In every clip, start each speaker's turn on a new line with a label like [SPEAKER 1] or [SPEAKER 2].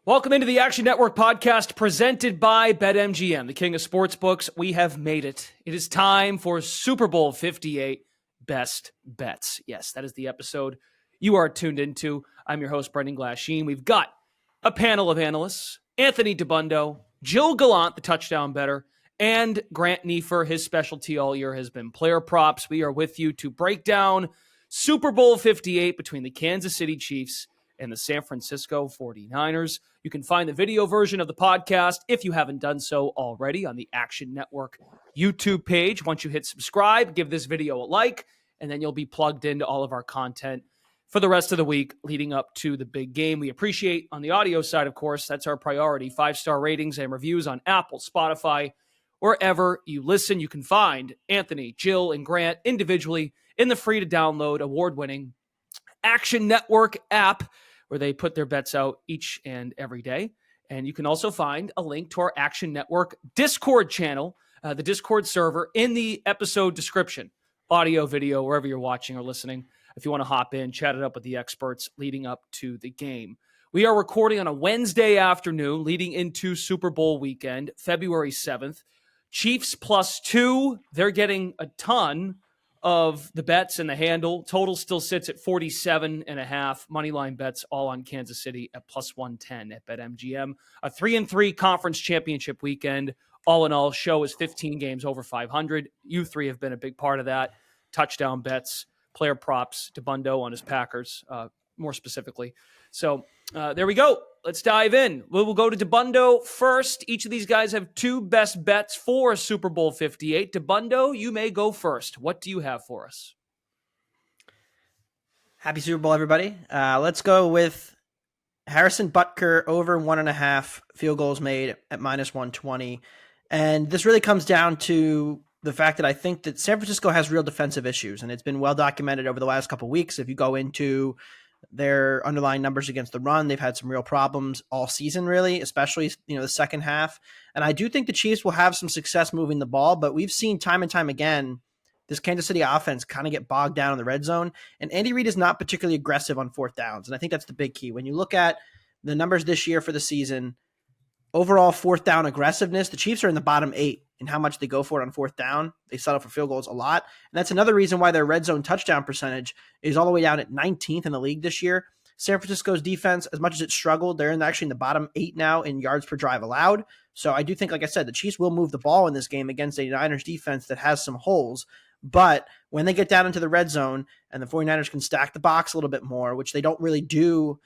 [SPEAKER 1] Welcome into the Action Network podcast presented by BetMGM, the king of sportsbooks. We have made it. It is time for Super Bowl 58 Best Bets. Yes, that is the episode you are tuned into. I'm your host, Brendan Glasheen. We've got a panel of analysts, Anthony DiBundo, Jill Gallant, the touchdown bettor, and Grant Neefer. His specialty all year has been player props. We are with you to break down Super Bowl 58 between the Kansas City Chiefs and the San Francisco 49ers. You can find the video version of the podcast, if you haven't done so already, on the Action Network YouTube page. Once you hit subscribe, give this video a like, and then you'll be plugged into all of our content for the rest of the week leading up to the big game. We appreciate, on the audio side, of course, that's our priority, 5-star ratings and reviews on Apple, Spotify, wherever you listen. You can find Anthony, Jill, and Grant individually in the free-to-download, award-winning Action Network app, where they put their bets out each and every day. And you can also find a link to our Action Network Discord channel, the Discord server, in the episode description, audio, video, wherever you're watching or listening. If you want to hop in, chat it up with the experts leading up to the game. We are recording on a Wednesday afternoon leading into Super Bowl weekend, February 7th. Chiefs +2. They're getting a ton of the bets and the handle. Total still sits at 47.5. Moneyline bets all on Kansas City at +110 at BetMGM. A 3-3 conference championship weekend. All in all, show is 15 games over 500. You three have been a big part of that. Touchdown bets, player props, DiBundo on his Packers, more specifically. So there we go. Let's dive in. We'll go to DiBundo first. Each of these guys have two best bets for Super Bowl 58. DiBundo, you may go first. What do you have for us?
[SPEAKER 2] Happy Super Bowl, everybody. Let's go with Harrison Butker over 1.5 field goals made at -120. And this really comes down to the fact that I think that San Francisco has real defensive issues, and it's been well documented over the last couple of weeks. If you go into their underlying numbers against the run, they've had some real problems all season, really, especially the second half. And I do think the Chiefs will have some success moving the ball, but we've seen time and time again this Kansas City offense kind of get bogged down in the red zone. And Andy Reid is not particularly aggressive on fourth downs. And I think that's the big key. When you look at the numbers this year for the season, overall fourth down aggressiveness, the Chiefs are in the bottom 8 in how much they go for it on fourth down. They settle for field goals a lot. And that's another reason why their red zone touchdown percentage is all the way down at 19th in the league this year. San Francisco's defense, as much as it struggled, they're actually in the bottom 8 now in yards per drive allowed. So I do think, like I said, the Chiefs will move the ball in this game against a Niners defense that has some holes. But when they get down into the red zone and the 49ers can stack the box a little bit more, which they don't really do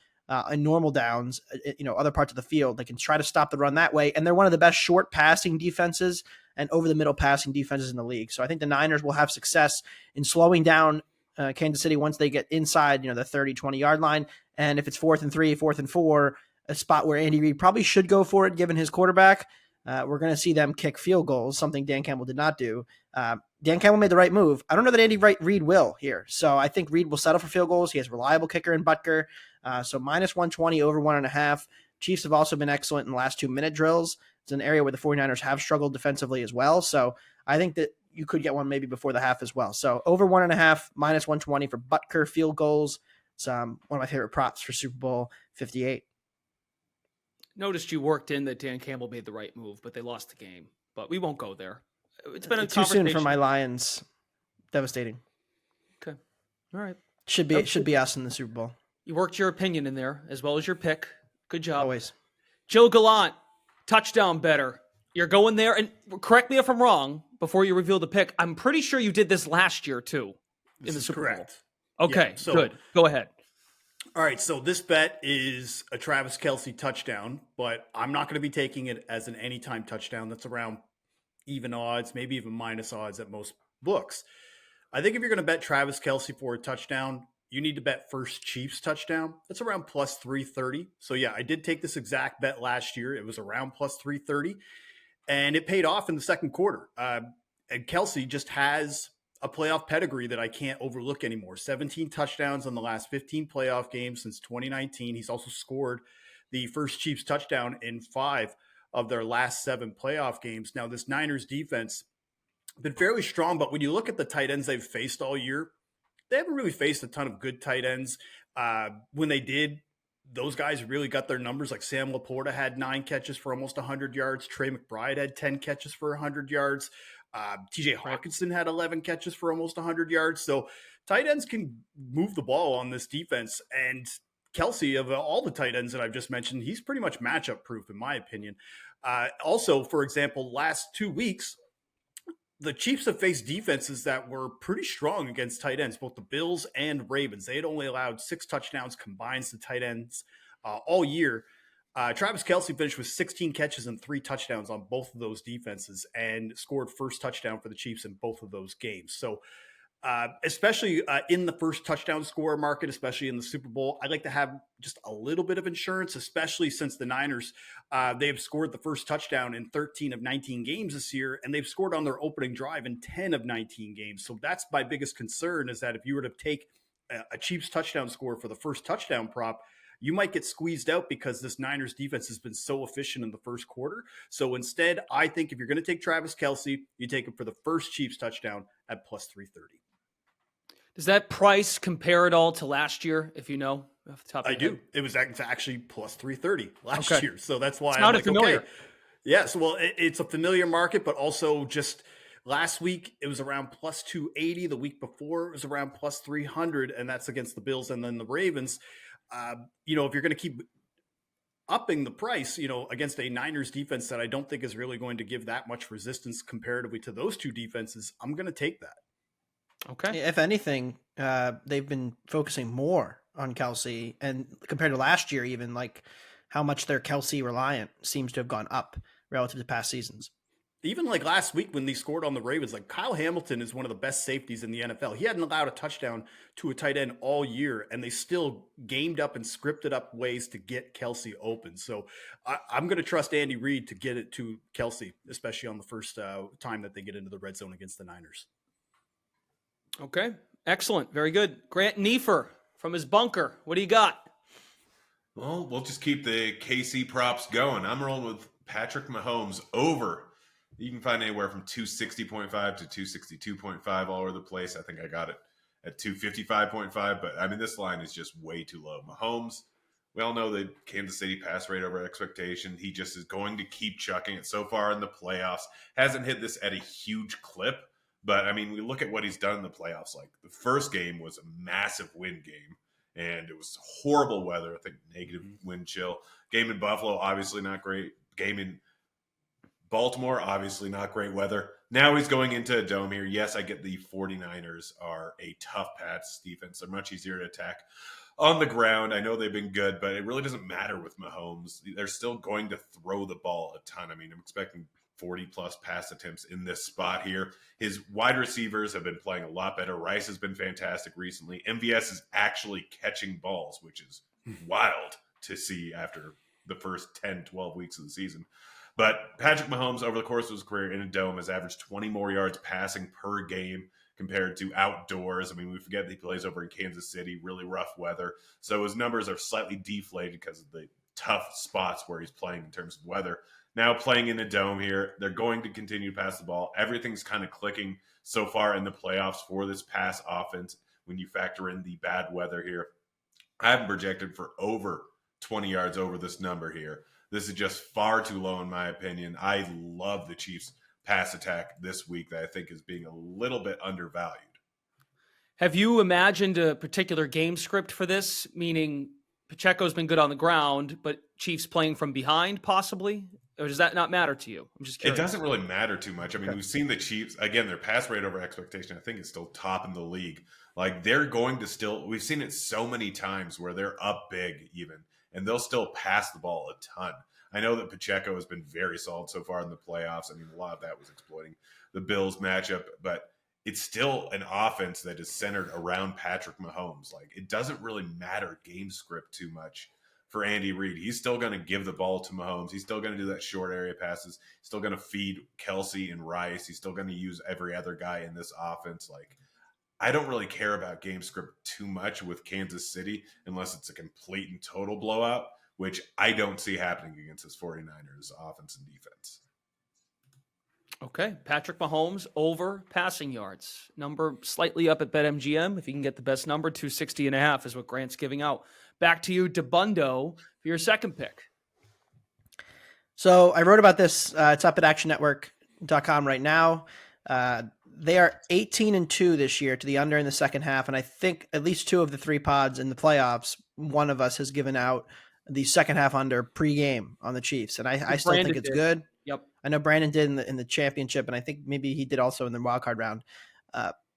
[SPEAKER 2] in normal downs, other parts of the field, they can try to stop the run that way. And they're one of the best short passing defenses and over the middle passing defenses in the league. So I think the Niners will have success in slowing down Kansas City once they get inside, the 30, 20 yard line. And if it's 4th and 3, 4th and 4, a spot where Andy Reid probably should go for it, given his quarterback, we're going to see them kick field goals, something Dan Campbell did not do. Dan Campbell made the right move. I don't know that Andy Reid will here. So I think Reid will settle for field goals. He has a reliable kicker in Butker. So -120 over 1.5. Chiefs have also been excellent in the last 2-minute drills. It's an area where the 49ers have struggled defensively as well. So I think that you could get one maybe before the half as well. So over 1.5, -120 for Butker field goals. It's one of my favorite props for Super Bowl 58.
[SPEAKER 1] Noticed you worked in that Dan Campbell made the right move, but they lost the game. But we won't go there. It's been
[SPEAKER 2] too soon for my Lions. Devastating.
[SPEAKER 1] Okay. All right.
[SPEAKER 2] Should be us in the Super Bowl.
[SPEAKER 1] You worked your opinion in there as well as your pick. Good job.
[SPEAKER 2] Always.
[SPEAKER 1] Jill Gallant, touchdown bettor. You're going there, and correct me if I'm wrong before you reveal the pick. I'm pretty sure you did this last year too in the Super Bowl. Okay, yeah, good. Go ahead.
[SPEAKER 3] All right, so this bet is a Travis Kelce touchdown, but I'm not going to be taking it as an anytime touchdown. That's around even odds, maybe even minus odds at most books. I think if you're going to bet Travis Kelce for a touchdown, you need to bet first Chiefs touchdown. That's around +330. So yeah, I did take this exact bet last year. It was around +330, and it paid off in the second quarter. And Kelce just has a playoff pedigree that I can't overlook anymore. 17 touchdowns in the last 15 playoff games since 2019. He's also scored the first Chiefs touchdown in 5 of their last 7 playoff games. Now, this Niners defense has been fairly strong, but when you look at the tight ends they've faced all year, they haven't really faced a ton of good tight ends. When they did, those guys really got their numbers. Like Sam Laporta had 9 catches for almost 100 yards. Trey McBride had 10 catches for 100 yards. TJ Hawkinson had 11 catches for almost 100 yards. So tight ends can move the ball on this defense. And Kelce, of all the tight ends that I've just mentioned, he's pretty much matchup proof, in my opinion. Also, for example, last 2 weeks, the Chiefs have faced defenses that were pretty strong against tight ends, both the Bills and Ravens. They had only allowed 6 touchdowns combined to tight ends all year. Travis Kelce finished with 16 catches and 3 touchdowns on both of those defenses and scored first touchdown for the Chiefs in both of those games. So especially in the first touchdown scorer market, especially in the Super Bowl, I like to have just a little bit of insurance, especially since the Niners, they've scored the first touchdown in 13 of 19 games this year, and they've scored on their opening drive in 10 of 19 games. So that's my biggest concern, is that if you were to take a Chiefs touchdown score for the first touchdown prop, you might get squeezed out because this Niners defense has been so efficient in the first quarter. So instead, I think if you're going to take Travis Kelce, you take him for the first Chiefs touchdown at plus 330.
[SPEAKER 1] Does that price compare at all to last year, if you know off the top of your head?
[SPEAKER 3] It was actually plus 330 last
[SPEAKER 1] Okay.
[SPEAKER 3] year. So that's why
[SPEAKER 1] It's
[SPEAKER 3] I'm
[SPEAKER 1] not
[SPEAKER 3] like,
[SPEAKER 1] familiar.
[SPEAKER 3] okay. Yes, well, it's a familiar market, but also just last week it was around plus 280. The week before it was around plus 300, and that's against the Bills and then the Ravens. If you're going to keep upping the price, against a Niners defense that I don't think is really going to give that much resistance comparatively to those two defenses, I'm going to take that.
[SPEAKER 1] Okay.
[SPEAKER 2] If anything, they've been focusing more on Kelce, and compared to last year, even like how much their Kelce reliant seems to have gone up relative to past seasons.
[SPEAKER 3] Even like last week when they scored on the Ravens, like Kyle Hamilton is one of the best safeties in the NFL. He hadn't allowed a touchdown to a tight end all year, and they still gamed up and scripted up ways to get Kelce open. So I'm going to trust Andy Reid to get it to Kelce, especially on the first time that they get into the red zone against the Niners.
[SPEAKER 1] Okay. Excellent. Very good. Grant Neefer from his bunker. What do you got?
[SPEAKER 4] Well, we'll just keep the KC props going. I'm rolling with Patrick Mahomes over. You can find anywhere from 260.5 to 262.5 all over the place. I think I got it at 255.5, but I mean, this line is just way too low. Mahomes, we all know the Kansas City pass rate over expectation. He just is going to keep chucking it. So far in the playoffs, hasn't hit this at a huge clip, but I mean, we look at what he's done in the playoffs. Like the first game was a massive wind game, and it was horrible weather. I think negative wind chill. Game in Buffalo, obviously not great. Game in Baltimore, obviously not great weather. Now he's going into a dome here. Yes, I get the 49ers are a tough Pats defense. They're much easier to attack on the ground. I know they've been good, but it really doesn't matter with Mahomes. They're still going to throw the ball a ton. I mean, I'm expecting 40-plus pass attempts in this spot here. His wide receivers have been playing a lot better. Rice has been fantastic recently. MVS is actually catching balls, which is wild to see after the first 10, 12 weeks of the season. But Patrick Mahomes, over the course of his career in a dome, has averaged 20 more yards passing per game compared to outdoors. I mean, we forget that he plays over in Kansas City, really rough weather. So his numbers are slightly deflated because of the tough spots where he's playing in terms of weather. Now playing in a dome here, they're going to continue to pass the ball. Everything's kind of clicking so far in the playoffs for this pass offense when you factor in the bad weather here. I haven't projected for over 20 yards over this number here. This is just far too low in my opinion. I love the Chiefs' pass attack this week that I think is being a little bit undervalued.
[SPEAKER 1] Have you imagined a particular game script for this? Meaning Pacheco's been good on the ground, but Chiefs playing from behind possibly? Or does that not matter to you? I'm just curious.
[SPEAKER 4] It doesn't really matter too much. I mean, We've seen the Chiefs, again, their pass rate over expectation, I think is still top in the league. Like they're going to still, we've seen it so many times where they're up big even, and they'll still pass the ball a ton. I know that Pacheco has been very solid so far in the playoffs. I mean, a lot of that was exploiting the Bills matchup, but it's still an offense that is centered around Patrick Mahomes. Like it doesn't really matter game script too much for Andy Reid. He's still going to give the ball to Mahomes. He's still going to do that short area passes. He's still going to feed Kelce and Rice. He's still going to use every other guy in this offense. Like I don't really care about game script too much with Kansas City unless it's a complete and total blowout, which I don't see happening against this 49ers offense and defense.
[SPEAKER 1] Okay. Patrick Mahomes over passing yards. Number slightly up at BetMGM. If you can get the best number, 260.5 is what Grant's giving out. Back to you, DeBundo, for your second pick.
[SPEAKER 2] So I wrote about this. It's up at actionnetwork.com right now. They are 18-2 this year to the under in the second half. And I think at least 2 of the 3 pods in the playoffs, one of us has given out the second half under pregame on the Chiefs. And I still think it's good.
[SPEAKER 1] Yep.
[SPEAKER 2] I know Brandon did in the championship, and I think maybe he did also in the wild card round.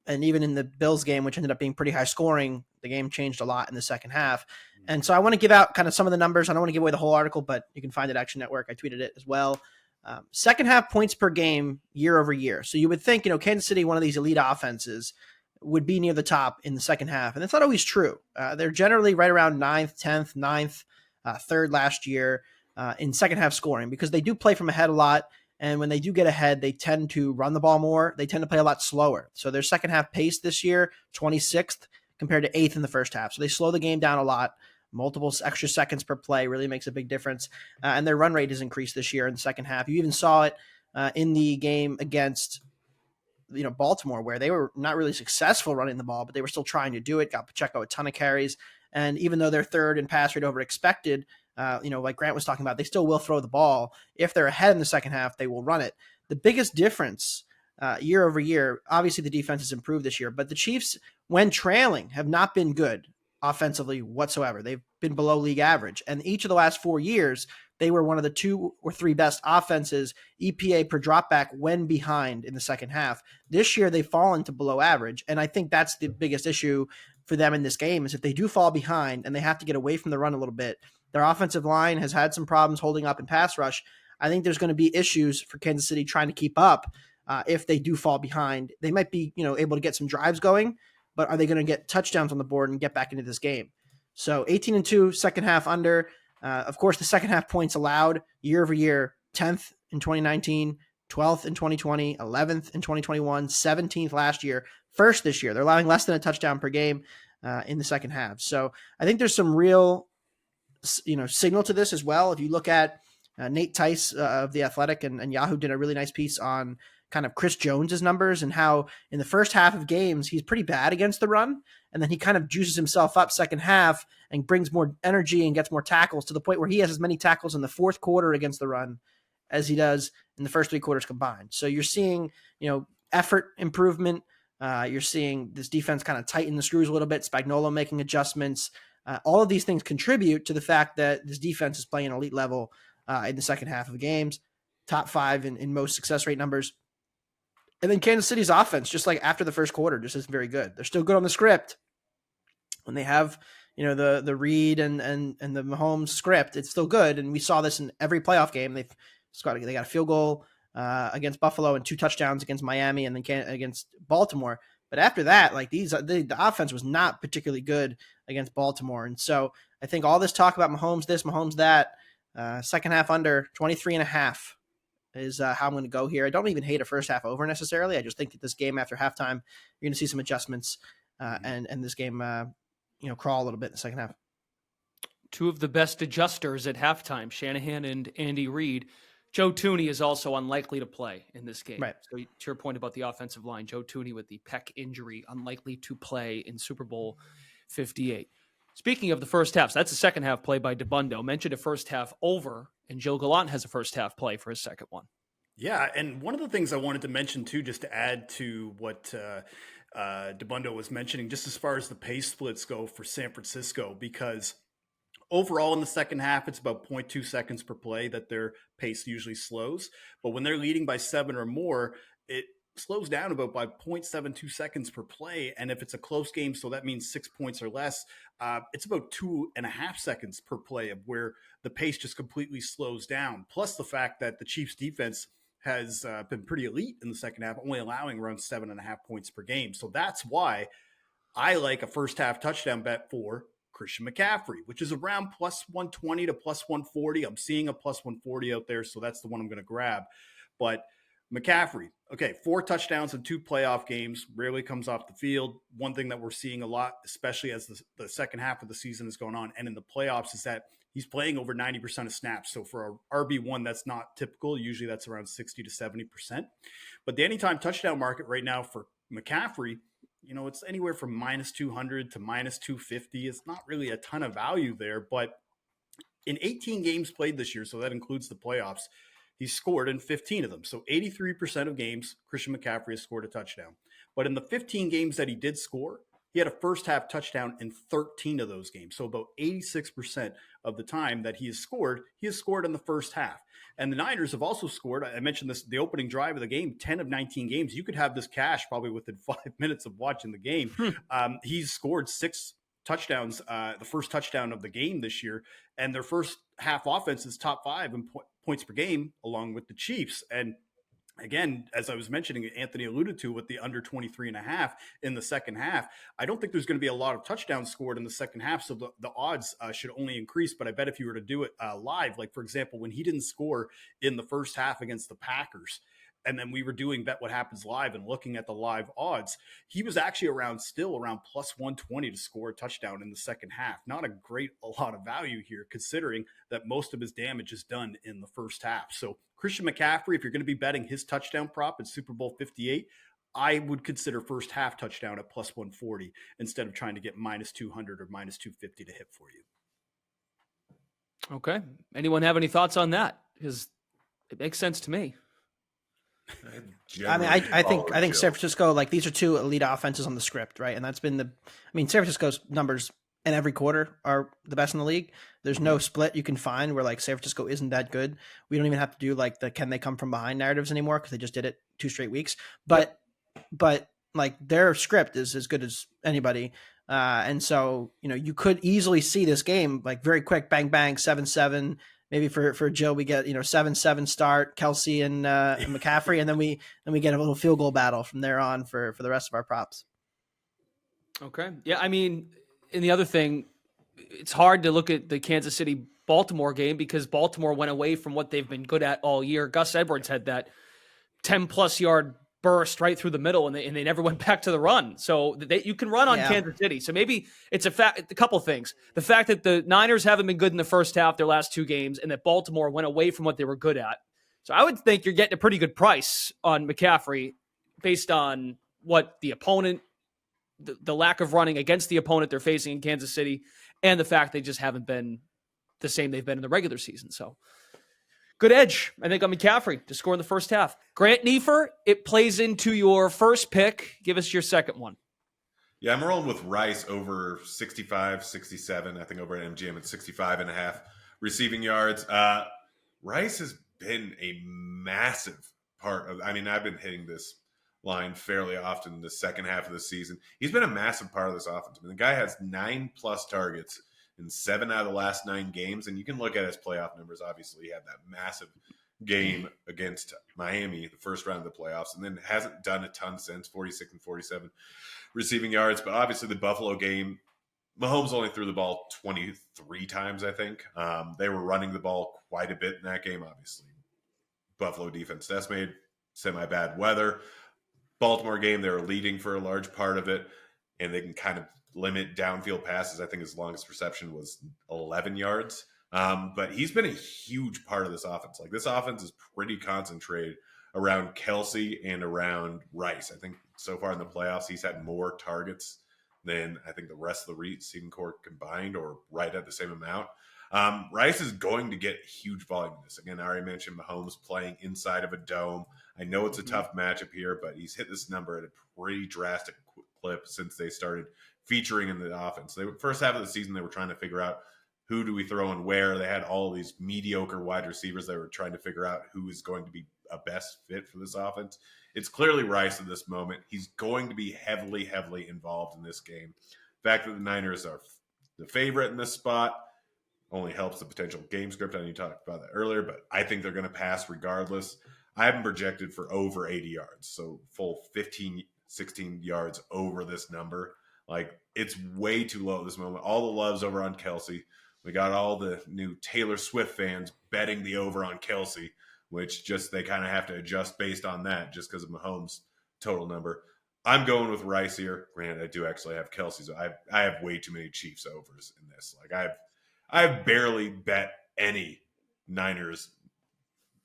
[SPEAKER 2] And even in the Bills game, which ended up being pretty high scoring, the game changed a lot in the second half. And so I want to give out kind of some of the numbers. I don't want to give away the whole article, but you can find it at Action Network. I tweeted it as well. Second half points per game year over year. So you would think, Kansas City, one of these elite offenses, would be near the top in the second half. And that's not always true. They're generally right around 9th, 10th, 9th, 3rd last year in second half scoring, because they do play from ahead a lot. And when they do get ahead, they tend to run the ball more. They tend to play a lot slower. So their second half pace this year, 26th compared to 8th in the first half. So they slow the game down a lot. Multiple extra seconds per play really makes a big difference. And their run rate has increased this year in the second half. You even saw it in the game against Baltimore, where they were not really successful running the ball, but they were still trying to do it. Got Pacheco a ton of carries. And even though they're third in pass rate over expected, like Grant was talking about, they still will throw the ball. If they're ahead in the second half, they will run it. The biggest difference year over year, obviously the defense has improved this year, but the Chiefs, when trailing, have not been good offensively whatsoever. They've been below league average. And each of the last 4 years, they were one of the 2 or 3 best offenses, EPA per dropback, when behind in the second half. This year, they've fallen to below average. And I think that's the biggest issue for them in this game, is if they do fall behind and they have to get away from the run a little bit. Their offensive line has had some problems holding up in pass rush. I think there's going to be issues for Kansas City trying to keep up if they do fall behind. They might be, able to get some drives going, but are they going to get touchdowns on the board and get back into this game? So 18-2, second half under. Of course, the second half points allowed year over year, 10th in 2019, 12th in 2020, 11th in 2021, 17th last year, first this year. They're allowing less than a touchdown per game in the second half. So I think there's some real signal to this as well. If you look at Nate Tice of The Athletic and Yahoo did a really nice piece on kind of Chris Jones's numbers and how in the first half of games, he's pretty bad against the run. And then he kind of juices himself up second half and brings more energy and gets more tackles, to the point where he has as many tackles in the fourth quarter against the run as he does in the first 3 quarters combined. So you're seeing, effort improvement. You're seeing this defense kind of tighten the screws a little bit, Spagnuolo making adjustments. All of these things contribute to the fact that this defense is playing elite level in the second half of games, top 5 in most success rate numbers. And then Kansas City's offense, just like after the first quarter, just isn't very good. They're still good on the script. When they have, the Reed and the Mahomes script, it's still good. And we saw this in every playoff game. They got a field goal against Buffalo and 2 touchdowns against Miami and then against Baltimore. But after that, like the offense was not particularly good against Baltimore. And so I think all this talk about Mahomes this, Mahomes that, second half under 23.5 is how I'm going to go here. I don't even hate a first half over necessarily. I just think that this game after halftime, you're going to see some adjustments and this game, crawl a little bit in the second half.
[SPEAKER 1] 2 of the best adjusters at halftime, Shanahan and Andy Reid. Joe Thuney is also unlikely to play in this game.
[SPEAKER 2] Right.
[SPEAKER 1] So to your point about the offensive line, Joe Thuney with the pec injury, unlikely to play in Super Bowl 58. Speaking of the first half, so that's a second half play by DeBundo. Mentioned a first half over, and Joe Gallant has a first half play for his second one.
[SPEAKER 3] Yeah, and one of the things I wanted to mention too, just to add to what DeBundo was mentioning, just as far as the pace splits go for San Francisco, because overall in the second half, it's about 0.2 seconds per play that their pace usually slows. But when they're leading by 7 or more, it slows down about by 0.72 seconds per play. And if it's a close game, so that means 6 points or less, it's about 2.5 seconds per play of where the pace just completely slows down. Plus the fact that the Chiefs defense has been pretty elite in the second half, only allowing around 7.5 points per game. So that's why I like a first half touchdown bet for Christian McCaffrey, which is around plus 120 to plus 140. I'm seeing a plus 140 out there, so that's the one I'm going to grab. But McCaffrey, okay, 4 touchdowns in 2 playoff games, rarely comes off the field. One thing that we're seeing a lot, especially as the second half of the season is going on and in the playoffs, is that he's playing over 90% of snaps. So for a RB1, that's not typical. Usually that's around 60 to 70%. But the anytime touchdown market right now for McCaffrey it's anywhere from minus 200 to minus 250. It's not really a ton of value there, but in 18 games played this year, so that includes the playoffs, he scored in 15 of them. So 83% of games, Christian McCaffrey has scored a touchdown. But in the 15 games that he did score, he had a first half touchdown in 13 of those games. So about 86% of the time that he has scored in the first half. And the Niners have also scored, I mentioned this, the opening drive of the game, 10 of 19 games. You could have this cash probably within 5 minutes of watching the game. He's scored 6 touchdowns, the first touchdown of the game this year. And their first half offense is top 5 in points per game, along with the Chiefs. And again, as I was mentioning, Anthony alluded to with the under 23.5 in the second half. I don't think there's going to be a lot of touchdowns scored in the second half, so the odds should only increase. But I bet if you were to do it live, like for example, when he didn't score in the first half against the Packers, and then we were doing Bet What Happens Live and looking at the live odds, he was actually still around plus 120 to score a touchdown in the second half. Not a lot of value here, considering that most of his damage is done in the first half. So Christian McCaffrey, if you're going to be betting his touchdown prop at Super Bowl 58, I would consider first half touchdown at plus 140 instead of trying to get minus 200 or minus 250 to hit for you.
[SPEAKER 1] Okay. Anyone have any thoughts on that? Because it makes sense to me.
[SPEAKER 2] I mean, I think San Francisco, like, these are two elite offenses on the script, right? And that's been San Francisco's numbers in every quarter are the best in the league. There's no split you can find where like San Francisco isn't that good. We don't even have to do like the can they come from behind narratives anymore because they just did it 2 straight weeks. But like their script is as good as anybody. And so, you could easily see this game like very quick, bang, bang, 7-7. Maybe for Joe, we get 7-7 start, Kelce and McCaffrey, and then we get a little field goal battle from there on for the rest of our props.
[SPEAKER 1] Okay, yeah, I mean, and the other thing, it's hard to look at the Kansas City Baltimore game because Baltimore went away from what they've been good at all year. Gus Edwards had that 10+ yard burst right through the middle, and they never went back to the run. So you can run on Kansas City. So maybe it's a couple things. The fact that the Niners haven't been good in the first half, their last 2 games, and that Baltimore went away from what they were good at. So I would think you're getting a pretty good price on McCaffrey based on what the opponent, the lack of running against the opponent they're facing in Kansas City, and the fact they just haven't been the same they've been in the regular season. So good edge, I think, on McCaffrey to score in the first half. Grant Neefer, it plays into your first pick. Give us your second one.
[SPEAKER 4] Yeah, I'm rolling with Rice over 65, 67. I think over at MGM at 65.5 receiving yards. Rice has been a massive part of, I've been hitting this line fairly often in the second half of the season. He's been a massive part of this offense. The guy has 9+ targets in 7 out of the last 9 games. And you can look at his playoff numbers. Obviously, he had that massive game against Miami, the first round of the playoffs, and then hasn't done a ton since, 46 and 47 receiving yards. But obviously the Buffalo game, Mahomes only threw the ball 23 times, I think. They were running the ball quite a bit in that game, obviously. Buffalo defense decimated, semi-bad weather. Baltimore game, they were leading for a large part of it, and they can kind of limit downfield passes. I think his longest reception was 11 yards. But he's been a huge part of this offense. Like, this offense is pretty concentrated around Kelce and around Rice. I think so far in the playoffs, he's had more targets than I think the rest of the receiving core combined, or right at the same amount. Rice is going to get huge volume in this. Again, I already mentioned Mahomes playing inside of a dome. I know it's a tough matchup here, but he's hit this number at a pretty drastic clip since they started featuring in the offense. First half of the season, they were trying to figure out who do we throw and where. They had all these mediocre wide receivers. They were trying to figure out who is going to be a best fit for this offense. It's clearly Rice at this moment. He's going to be heavily, heavily involved in this game. The fact that the Niners are the favorite in this spot only helps the potential game script. I know you talked about that earlier, but I think they're going to pass regardless. I haven't projected for over 80 yards, so full 15, 16 yards over this number. Like, it's way too low at this moment. All the love's over on Kelce. We got all the new Taylor Swift fans betting the over on Kelce, which just they kind of have to adjust based on that just because of Mahomes' total number. I'm going with Rice here. Granted, I do actually have Kelce, so I have way too many Chiefs overs in this. Like, I've barely bet any Niners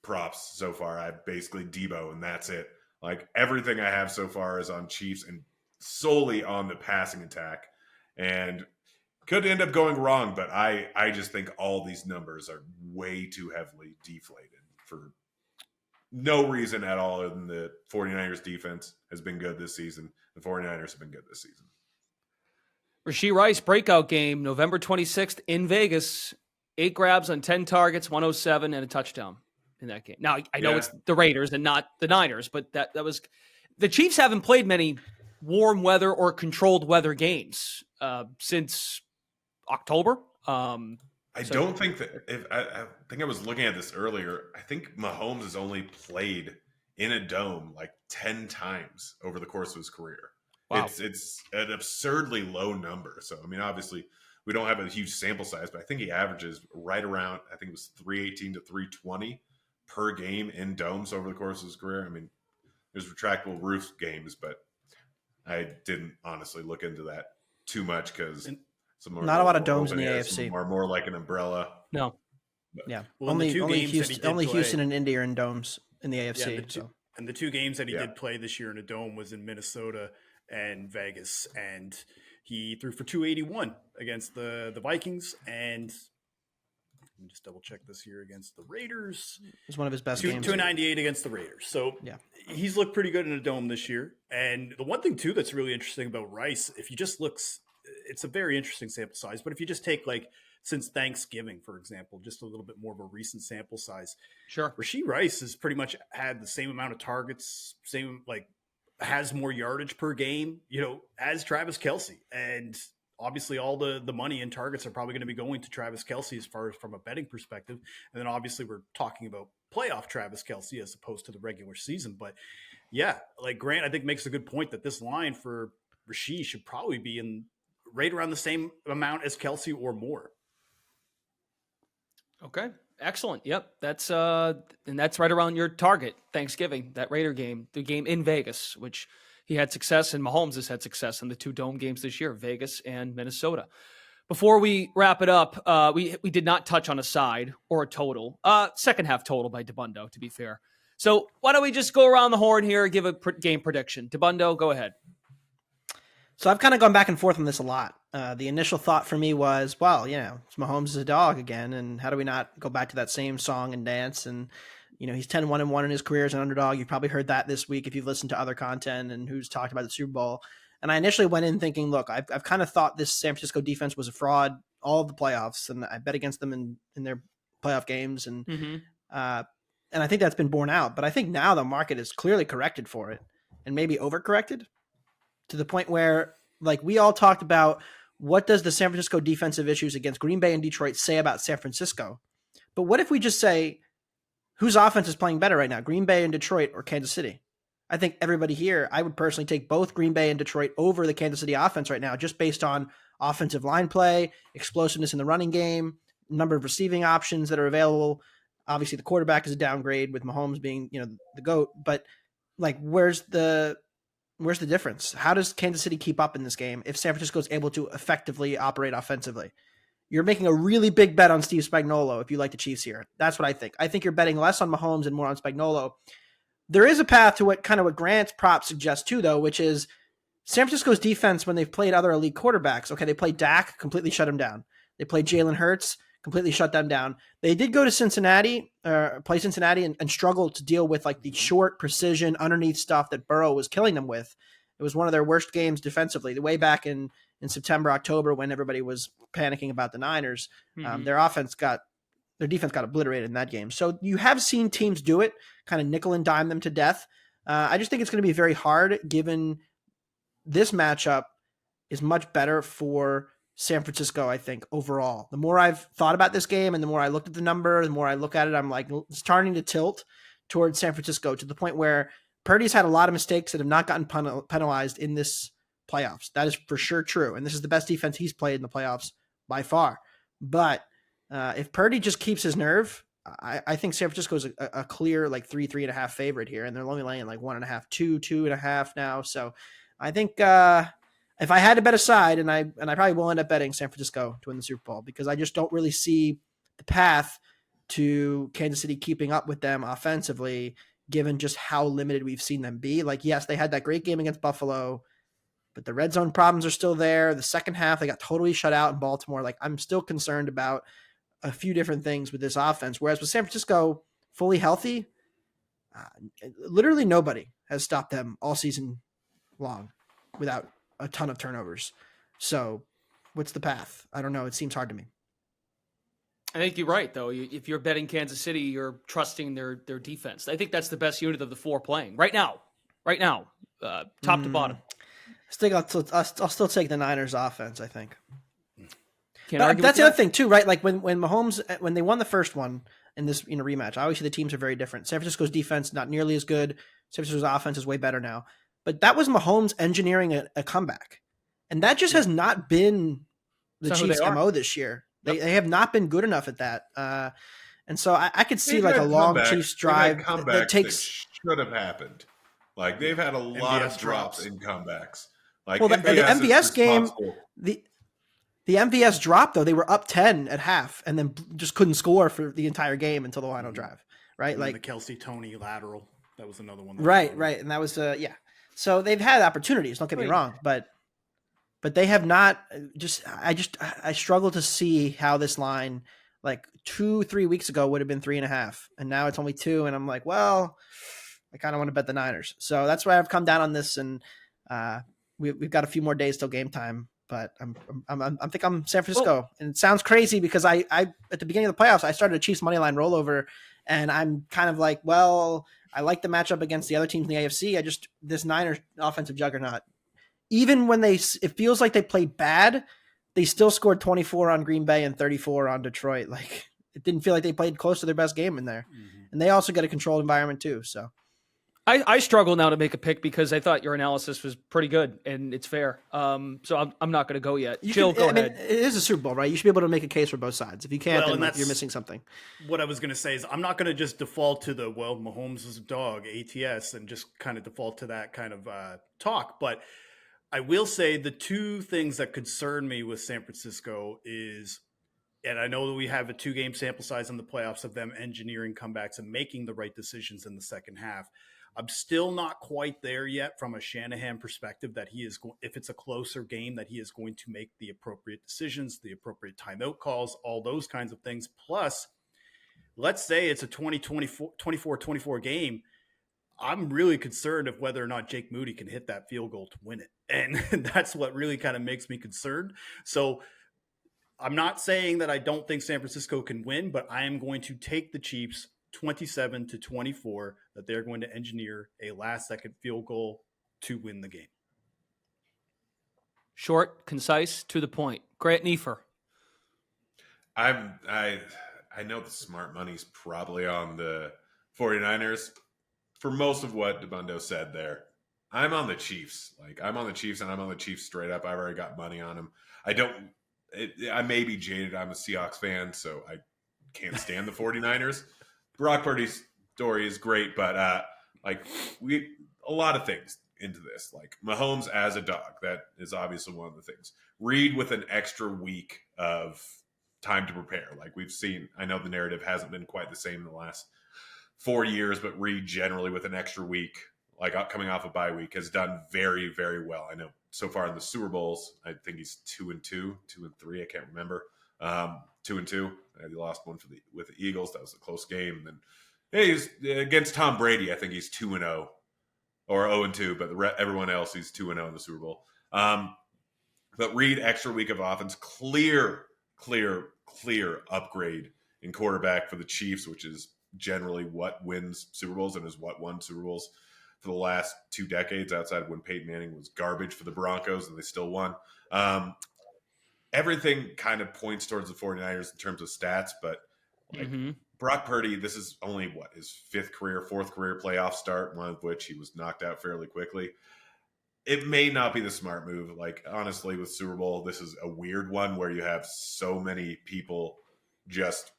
[SPEAKER 4] props so far. I've basically Debo, and that's it. Like, everything I have so far is on Chiefs and solely on the passing attack, and could end up going wrong. But I just think all these numbers are way too heavily deflated for no reason at all, other than the 49ers defense has been good this season. The 49ers have been good this season.
[SPEAKER 1] Rashee Rice, breakout game, November 26th in Vegas. 8 grabs on 10 targets, 107, and a touchdown in that game. Now, I know it's the Raiders and not the Niners, but that was – the Chiefs haven't played many warm weather or controlled weather games since October.
[SPEAKER 4] I don't think that – I think I was looking at this earlier. I think Mahomes has only played in a dome like 10 times over the course of his career. Wow. It's an absurdly low number. So, I mean, obviously, we don't have a huge sample size, but I think he averages right around, I think it was 318 to 320 per game in domes over the course of his career. I mean, there's retractable roof games, but I didn't honestly look into that too much because
[SPEAKER 2] not a lot of domes in the AFC.
[SPEAKER 4] Are more like an umbrella.
[SPEAKER 1] No.
[SPEAKER 4] But,
[SPEAKER 2] yeah.
[SPEAKER 3] Well,
[SPEAKER 2] only Houston and Indy are in domes in the AFC.
[SPEAKER 3] And the two games that he did play this year in a dome was in Minnesota and Vegas, and he threw for 281 against the Vikings, and let me just double check this here against the Raiders.
[SPEAKER 2] It was one of his best games.
[SPEAKER 3] 298 against the Raiders. So he's looked pretty good in a dome this year. And the one thing too that's really interesting about Rice, if you just it's a very interesting sample size, but if you just take like since Thanksgiving, for example, just a little bit more of a recent sample size.
[SPEAKER 1] Sure.
[SPEAKER 3] Rashee Rice has pretty much had the same amount of targets, has more yardage per game, as Travis Kelce. And obviously all the money and targets are probably going to be going to Travis Kelce as far as from a betting perspective. And then obviously we're talking about playoff Travis Kelce as opposed to the regular season. But yeah, like Grant, I think makes a good point that this line for Rashee should probably be in right around the same amount as Kelce or more.
[SPEAKER 1] Okay. Excellent. Yep. That's right around your target. Thanksgiving, that Raider game, the game in Vegas, which he had success and Mahomes has had success in the 2 dome games this year, Vegas and Minnesota. Before we wrap it up, we did not touch on a side or a total, second half total by Debundo, to be fair. So why don't we just go around the horn here, give a game prediction. Debundo, go ahead.
[SPEAKER 2] So I've kind of gone back and forth on this a lot. The initial thought for me was, well, Mahomes is a dog again, and how do we not go back to that same song and dance? And, he's 10-1-1 in his career as an underdog. You've probably heard that this week if you've listened to other content and who's talked about the Super Bowl. And I initially went in thinking, look, I've kind of thought this San Francisco defense was a fraud all of the playoffs, and I bet against them in their playoff games. And and I think that's been borne out. But I think now the market is clearly corrected for it and maybe overcorrected to the point where, like, we all talked about what does the San Francisco defensive issues against Green Bay and Detroit say about San Francisco? But what if we just say, whose offense is playing better right now, Green Bay and Detroit or Kansas City? I think everybody here, I would personally take both Green Bay and Detroit over the Kansas City offense right now, just based on offensive line play, explosiveness in the running game, number of receiving options that are available. Obviously, the quarterback is a downgrade with Mahomes being, the GOAT. But like, where's the difference? How does Kansas City keep up in this game if San Francisco is able to effectively operate offensively? You're making a really big bet on Steve Spagnuolo if you like the Chiefs here. That's what I think. I think you're betting less on Mahomes and more on Spagnuolo. There is a path to what Grant's prop suggests too, though, which is San Francisco's defense when they've played other elite quarterbacks. Okay, they played Dak, completely shut him down. They played Jalen Hurts, completely shut them down. They did go to Cincinnati, play Cincinnati, and struggle to deal with like the short precision underneath stuff that Burrow was killing them with. It was one of their worst games defensively. The way back in September, October, when everybody was panicking about the Niners, their defense got obliterated in that game. So you have seen teams do it, kind of nickel and dime them to death. I just think it's going to be very hard given this matchup is much better for San Francisco, I think, overall. The more I've thought about this game and the more I looked at the number, the more I look at it, I'm like starting to tilt towards San Francisco to the point where Purdy's had a lot of mistakes that have not gotten penalized in this playoffs. That is for sure true. And this is the best defense he's played in the playoffs by far. But if Purdy just keeps his nerve, I think San Francisco is a clear like 3.5 favorite here. And they're only laying like 1.5, 2.5 now. So I think if I had to bet a side, and I probably will end up betting San Francisco to win the Super Bowl because I just don't really see the path to Kansas City keeping up with them offensively, given just how limited we've seen them be. Like, yes, they had that great game against Buffalo, but the red zone problems are still there. The second half, they got totally shut out in Baltimore. Like, I'm still concerned about a few different things with this offense. Whereas with San Francisco fully healthy, literally nobody has stopped them all season long without a ton of turnovers. So what's the path? I don't know. It seems hard to me.
[SPEAKER 1] I think you're right, though. If you're betting Kansas City, you're trusting their defense. I think that's the best unit of the 4 playing right now, top to bottom.
[SPEAKER 2] I'll still take the Niners offense, I think.
[SPEAKER 1] That's
[SPEAKER 2] the other thing too, right? Like when Mahomes, when they won the first one in this rematch, obviously the teams are very different. San Francisco's defense not nearly as good. San Francisco's offense is way better now. But that was Mahomes engineering a comeback, and that just has not been the Chiefs' MO this year. They have not been good enough at that, and so I could see like a long Chiefs drive that takes
[SPEAKER 4] should have happened. Like they've had a lot of drops in comebacks. Like
[SPEAKER 2] the MVS game, the MVS drop though, they were up 10 at half and then just couldn't score for the entire game until the final drive. Right,
[SPEAKER 3] and
[SPEAKER 2] like
[SPEAKER 3] the Kelce Tony lateral, that was another one.
[SPEAKER 2] Right, and that was yeah. So they've had opportunities. Don't get me wrong, but they have not. I struggle to see how this line, like 2-3 weeks ago, would have been 3.5, and now it's only 2, and I'm like, well, I kind of want to bet the Niners. So that's why I've come down on this, and we've got a few more days till game time. But I think I'm San Francisco, and it sounds crazy because I at the beginning of the playoffs I started a Chiefs money line rollover, and I'm kind of like, well, I like the matchup against the other teams in the AFC. This Niners offensive juggernaut. Even when it feels like they played bad, they still scored 24 on Green Bay and 34 on Detroit. Like it didn't feel like they played close to their best game in there. Mm-hmm. And they also get a controlled environment too. So
[SPEAKER 1] I struggle now to make a pick because I thought your analysis was pretty good and it's fair. So I'm not going to go yet. Jill, go ahead.
[SPEAKER 2] It is a Super Bowl, right? You should be able to make a case for both sides. If you can't, then you're missing something.
[SPEAKER 3] What I was going to say is I'm not going to just default to Mahomes is a dog, ATS, and just kind of default to that kind of talk. But I will say the two things that concern me with San Francisco is, and I know that we have a 2-game sample size in the playoffs of them engineering comebacks and making the right decisions in the second half. I'm still not quite there yet from a Shanahan perspective that he is going, if it's a closer game, that he is going to make the appropriate decisions, the appropriate timeout calls, all those kinds of things. Plus, let's say it's a 24-24 game. I'm really concerned of whether or not Jake Moody can hit that field goal to win it. And that's what really kind of makes me concerned. So I'm not saying that I don't think San Francisco can win, but I am going to take the Chiefs 27-24, that they're going to engineer a last-second field goal to win the game.
[SPEAKER 1] Short, concise, to the point. Grant Neefer.
[SPEAKER 4] I know the smart money's probably on the 49ers. For most of what DeBundo said there, I'm on the Chiefs. I'm on the Chiefs, and I'm on the Chiefs straight up. I've already got money on them. I may be jaded. I'm a Seahawks fan, so I can't stand the 49ers. Brock Purdy's story is great, but a lot of things into this. Like Mahomes as a dog, that is obviously one of the things. Reed with an extra week of time to prepare. Like we've seen, I know the narrative hasn't been quite the same in the last 4 years, but Reed generally with an extra week, like coming off a bye week, has done very, very well. I know so far in the Super Bowls, I think he's 2-2, 2-3. I can't remember. 2-2. He lost one with the Eagles. That was a close game. And then he's against Tom Brady. I think he's 2-0 or 0-2, but everyone else he's 2-0 in the Super Bowl. But Reed, extra week of offense, clear upgrade in quarterback for the Chiefs, which is generally what wins Super Bowls and is what won Super Bowls for the last 2 decades, outside of when Peyton Manning was garbage for the Broncos and they still won. Everything kind of points towards the 49ers in terms of stats, but Brock Purdy, this is only his fourth career playoff start, one of which he was knocked out fairly quickly. It may not be the smart move. Like, honestly, with Super Bowl, this is a weird one where you have so many people just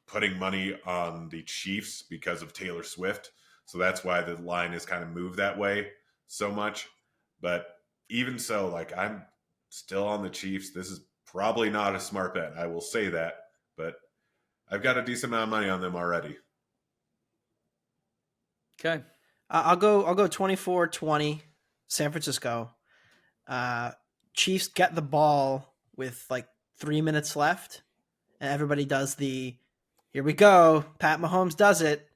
[SPEAKER 4] putting money on the Chiefs because of Taylor Swift. So that's why the line has kind of moved that way so much. But even so, I'm still on the Chiefs. This is probably not a smart bet. I will say that, but I've got a decent amount of money on them already.
[SPEAKER 2] Okay. I'll go 24-20 San Francisco. Chiefs get the ball with like 3 minutes left, and everybody does here we go, Pat Mahomes does it,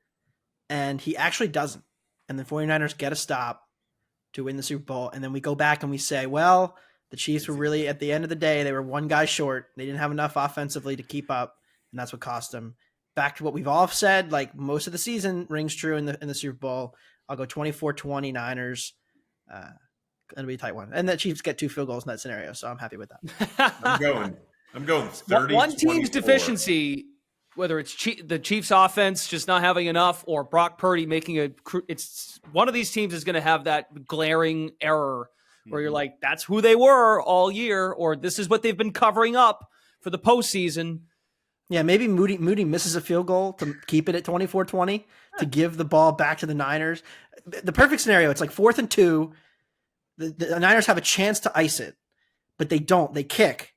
[SPEAKER 2] and he actually doesn't. And the 49ers get a stop to win the Super Bowl, and then we go back and we say, well, the Chiefs were really, at the end of the day, they were one guy short. They didn't have enough offensively to keep up, and that's what cost them. Back to what we've all said, like most of the season rings true in the Super Bowl. I'll go 24-20 Niners. It'll be a tight one. And the Chiefs get 2 field goals in that scenario, so I'm happy with that.
[SPEAKER 4] I'm going 30.
[SPEAKER 1] One team's deficiency, whether it's the Chiefs offense just not having enough or Brock Purdy making it's one of these teams is going to have that glaring error where you're like, that's who they were all year, or this is what they've been covering up for the postseason.
[SPEAKER 2] Yeah, maybe Moody misses a field goal to keep it at 24-20 to give the ball back to the Niners. The perfect scenario, it's like 4th and 2. The Niners have a chance to ice it, but they don't. They kick.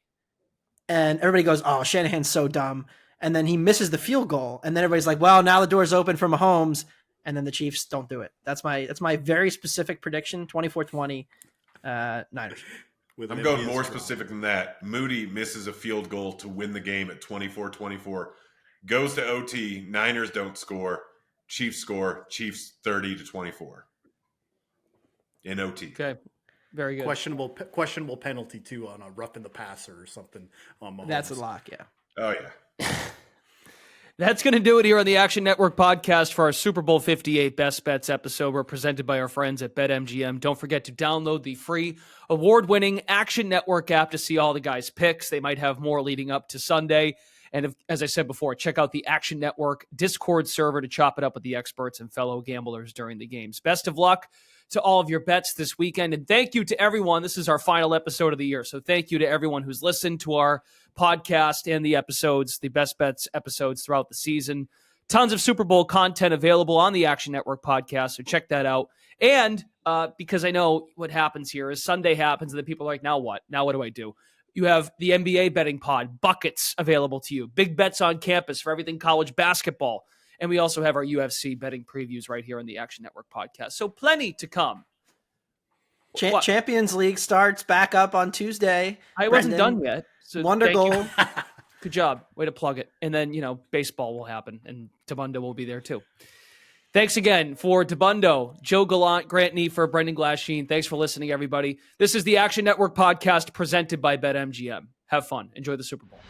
[SPEAKER 2] And everybody goes, oh, Shanahan's so dumb. And then he misses the field goal. And then everybody's like, well, now the door's open for Mahomes. And then the Chiefs don't do it. That's my very specific prediction, 24-20 Niners.
[SPEAKER 4] I'm going more specific than that. Moody misses a field goal to win the game at 24-24. Goes to OT. Niners don't score. Chiefs score. Chiefs 30-24 in OT.
[SPEAKER 1] Okay. Very good.
[SPEAKER 3] Questionable penalty too on a rough in the passer or something on Mahomes.
[SPEAKER 2] That's a lock, yeah.
[SPEAKER 4] Oh, yeah.
[SPEAKER 1] That's going to do it here on the Action Network podcast for our Super Bowl 58 Best Bets episode. We're presented by our friends at BetMGM. Don't forget to download the free award-winning Action Network app to see all the guys' picks. They might have more leading up to Sunday. And as I said before, check out the Action Network Discord server to chop it up with the experts and fellow gamblers during the games. Best of luck to all of your bets this weekend. And thank you to everyone. This is our final episode of the year. So thank you to everyone who's listened to our podcast and the episodes, the Best Bets episodes throughout the season. Tons of Super Bowl content available on the Action Network podcast. So check that out. And because I know what happens here is Sunday happens and then people are like, now what? Now what do I do? You have the NBA betting pod, buckets available to you. Big bets on campus for everything college basketball. And we also have our UFC betting previews right here on the Action Network podcast. So plenty to come.
[SPEAKER 2] Champions League starts back up on Tuesday.
[SPEAKER 1] I wasn't done yet. So
[SPEAKER 2] Wonder goal.
[SPEAKER 1] Good job. Way to plug it. And then, baseball will happen and Tabundo will be there too. Thanks again for Tabundo, Joe Gallant, Grant Neefer, Brendan Glasheen. Thanks for listening, everybody. This is the Action Network podcast presented by BetMGM. Have fun. Enjoy the Super Bowl.